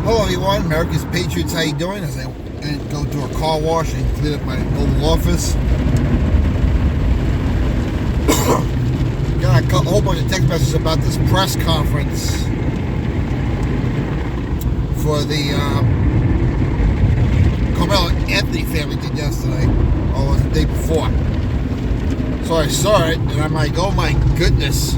Hello everyone, America's Patriots, how you doing? As I go to a car wash and clean up my oval office. Got a whole bunch of text messages about this press conference for the Karmelo Anthony family did yesterday, or was it the day before. So I saw it and I'm like, oh my goodness.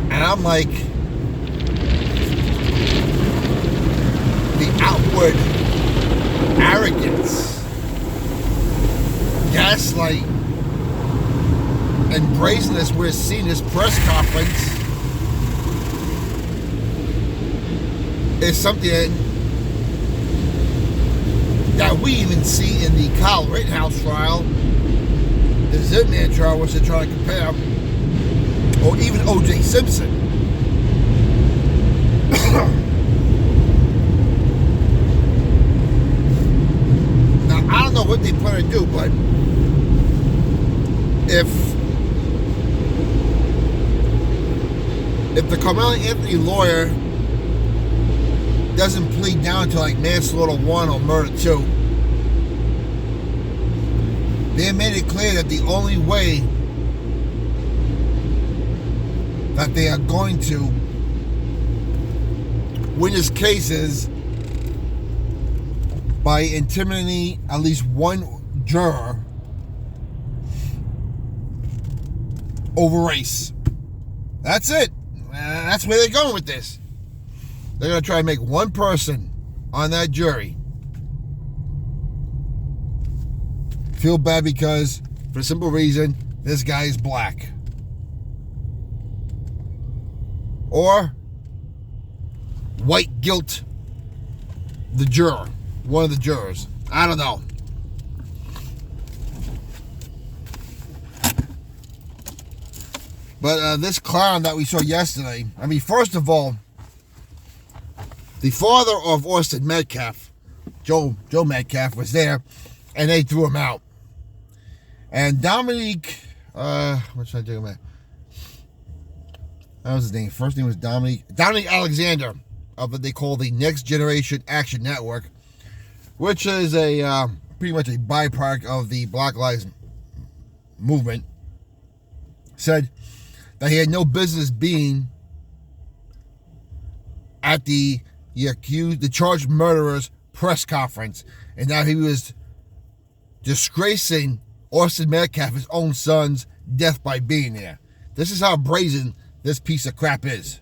And I'm like, the outward arrogance, gaslight, and brazenness we're seeing this press conference is something that we even see in the Kyle Rittenhouse trial, the Zipman trial, which they're trying to compare, or even O.J. Simpson. I don't know what they plan to do, but if the Karmelo Anthony lawyer doesn't plead down to like manslaughter 1 or murder 2, they made it clear that the only way that they are going to win this case is by intimidating at least one juror over race. That's it. That's where they're going with this. They're going to try to make one person on that jury feel bad because, for the simple reason, this guy is black. Or white guilt the juror. One of the jurors. I don't know. But this clown that we saw yesterday, I mean, first of all, the father of Austin Metcalf, Joe Metcalf, was there, and they threw him out. And Dominique, what should I do, man? That was his name. First name was Dominique Alexander, of what they call the Next Generation Action Network, which is a pretty much a byproduct of the Black Lives Movement, said that he had no business being at the charged murderer's press conference, and that he was disgracing Austin Metcalf, his own son's death, by being there. This is how brazen this piece of crap is.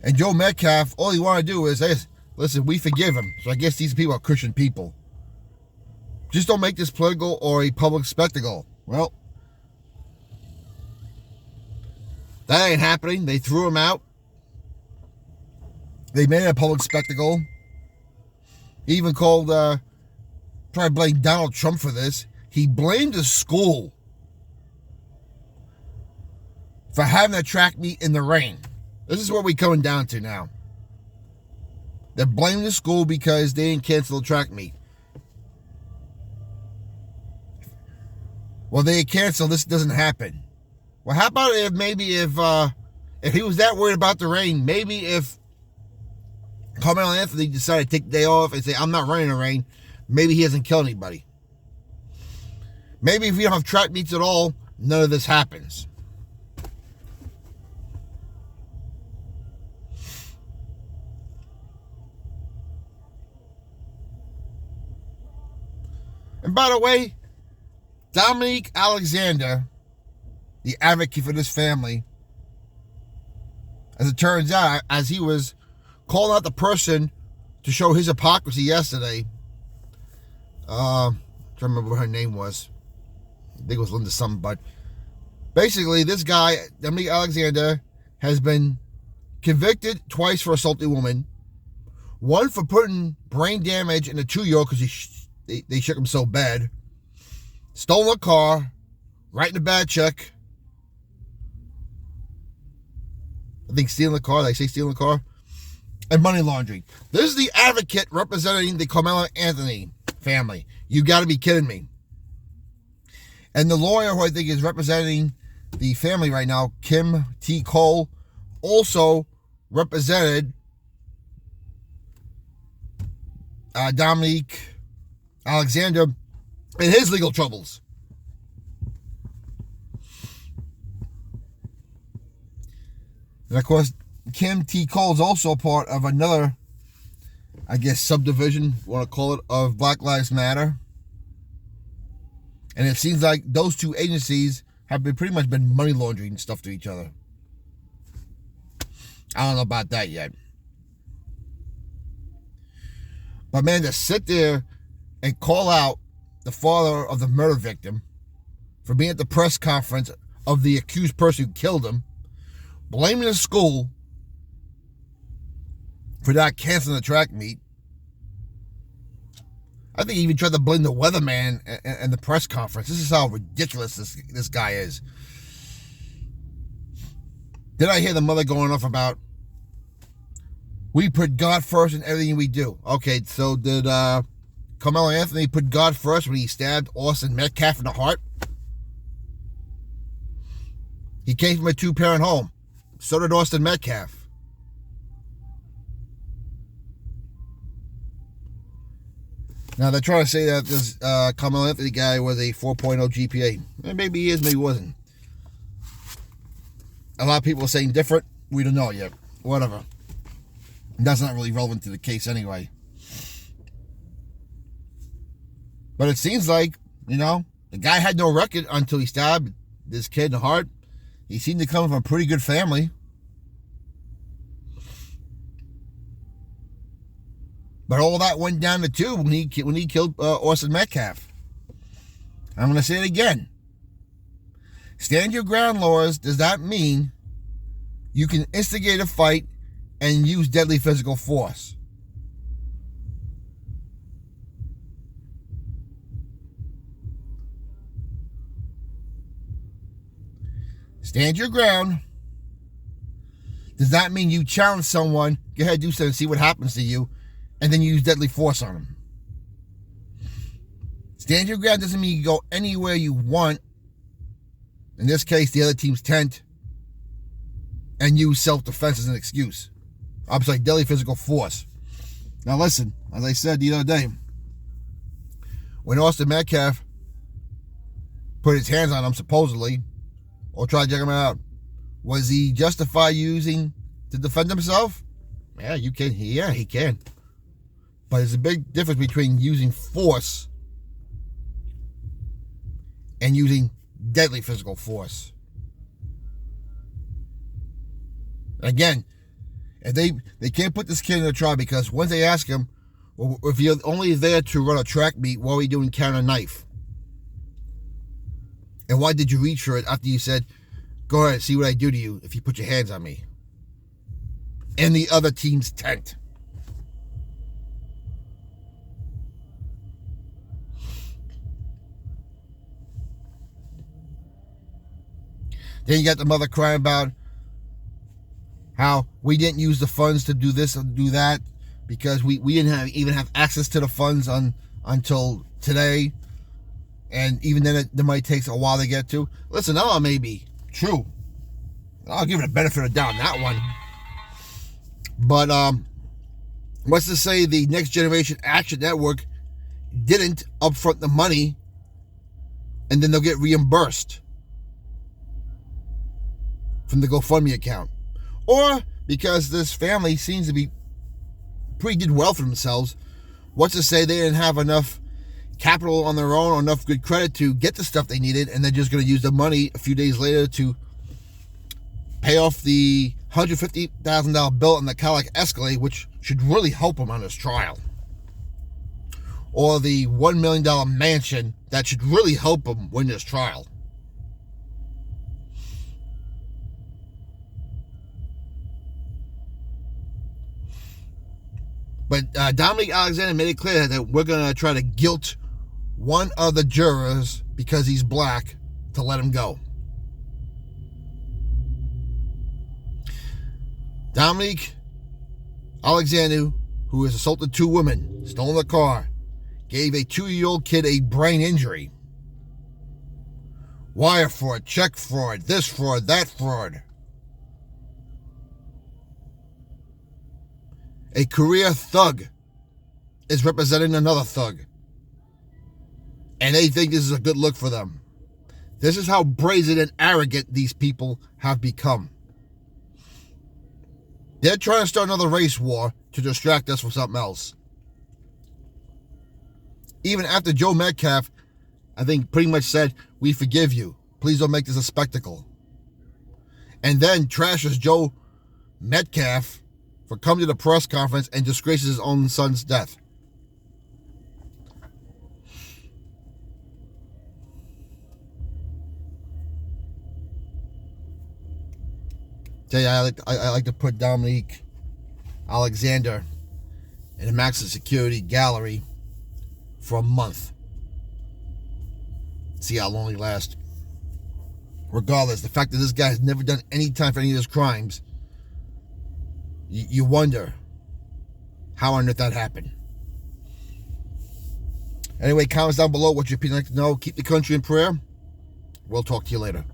And Joe Metcalf, all he wanted to do is, hey, listen, we forgive him. So I guess these people are Christian people. Just don't make this political or a public spectacle. Well, that ain't happening. They threw him out. They made it a public spectacle. He even called, try to blame Donald Trump for this. He blamed the school for having a track meet in the rain. This is what we're coming down to now. They're blaming the school because they didn't cancel the track meet. Well, they canceled. This doesn't happen. Well, how about if he was that worried about the rain, maybe if Karmelo Anthony decided to take the day off and say, I'm not running in the rain, maybe he hasn't killed anybody. Maybe if we don't have track meets at all, none of this happens. And by the way, Dominique Alexander, the advocate for this family, as it turns out, as he was calling out the person to show his hypocrisy yesterday, I'm trying to remember what her name was. I think it was Linda something, but basically this guy, Dominique Alexander, has been convicted twice for assaulting a woman, one for putting brain damage in a 2-year-old because they shook him so bad, stolen a car, writing a bad check, I think stealing the car, they say stealing the car, and money laundering. This is the advocate representing the Karmelo Anthony family. You got to be kidding me. And the lawyer who I think is representing the family right now, Kim T. Cole, also represented Dominique Alexander in his legal troubles. And of course, Kim T. Cole is also part of another, I guess, subdivision, you want to call it, of Black Lives Matter. And it seems like those two agencies have pretty much been money laundering stuff to each other. I don't know about that yet. But man, to sit there and call out the father of the murder victim for being at the press conference of the accused person who killed him, blaming the school for not canceling the track meet. I think he even tried to blame the weatherman and the press conference. This is how ridiculous this guy is. Then I hear the mother going off about, we put God first in everything we do. Okay, so did Karmelo Anthony put God first when he stabbed Austin Metcalf in the heart? He came from a two-parent home. So did Austin Metcalf. Now, they're trying to say that this Karmelo Anthony guy was a 4.0 GPA. And maybe he is, maybe he wasn't. A lot of people are saying different. We don't know yet. Whatever. That's not really relevant to the case anyway. But it seems like, the guy had no record until he stabbed this kid in the heart. He seemed to come from a pretty good family. But all that went down the tube when he killed Austin Metcalf. I'm going to say it again. Stand your ground laws does not mean you can instigate a fight and use deadly physical force. Stand your ground does not mean you challenge someone, go ahead, do something, see what happens to you, and then use deadly force on them. Stand your ground doesn't mean you go anywhere you want, in this case, the other team's tent, and use self-defense as an excuse. I'm sorry, deadly physical force. Now listen, as I said the other day, when Austin Metcalf put his hands on him, supposedly, or tried to check him out, was he justified using to defend himself? Yeah, you can. Yeah, he can. But there's a big difference between using force and using deadly physical force. Again, if they can't put this kid in a trial because once they ask him, well, if you're only there to run a track meet, what are you doing carrying a knife? And why did you reach for it after you said, go ahead, see what I do to you if you put your hands on me? In the other team's tent. Then you got the mother crying about how we didn't use the funds to do this or do that because we didn't even have access to the funds until today. And even then, it might take a while to get to. Listen, that may be true. I'll give it a benefit of doubt on that one. But what's to say the Next Generation Action Network didn't upfront the money and then they'll get reimbursed from the GoFundMe account? Or because this family seems to be did well for themselves, what's to say they didn't have enough capital on their own or enough good credit to get the stuff they needed, and they're just going to use the money a few days later to pay off the $150,000 bill on the Cadillac Escalade, which should really help him on his trial, or the $1 million mansion that should really help him win his trial. But Dominique Alexander made it clear that we're going to try to guilt one of the jurors because he's black to let him go. Dominique Alexander, who has assaulted 2 women, stolen a car, gave a 2-year-old kid a brain injury, Wire fraud, check fraud, this fraud, that fraud. A career thug is representing another thug. And they think this is a good look for them. This is how brazen and arrogant these people have become. They're trying to start another race war to distract us from something else. Even after Joe Metcalf, I think, pretty much said, "We forgive you. Please don't make this a spectacle." And then trashes Joe Metcalf for coming to the press conference and disgraces his own son's death. Tell you, I like to put Dominique Alexander in a maximum security gallery for a month. See how long he lasts. Regardless, the fact that this guy has never done any time for any of his crimes, you wonder how on earth that happened. Anyway, comments down below what your opinion like to know. Keep the country in prayer. We'll talk to you later.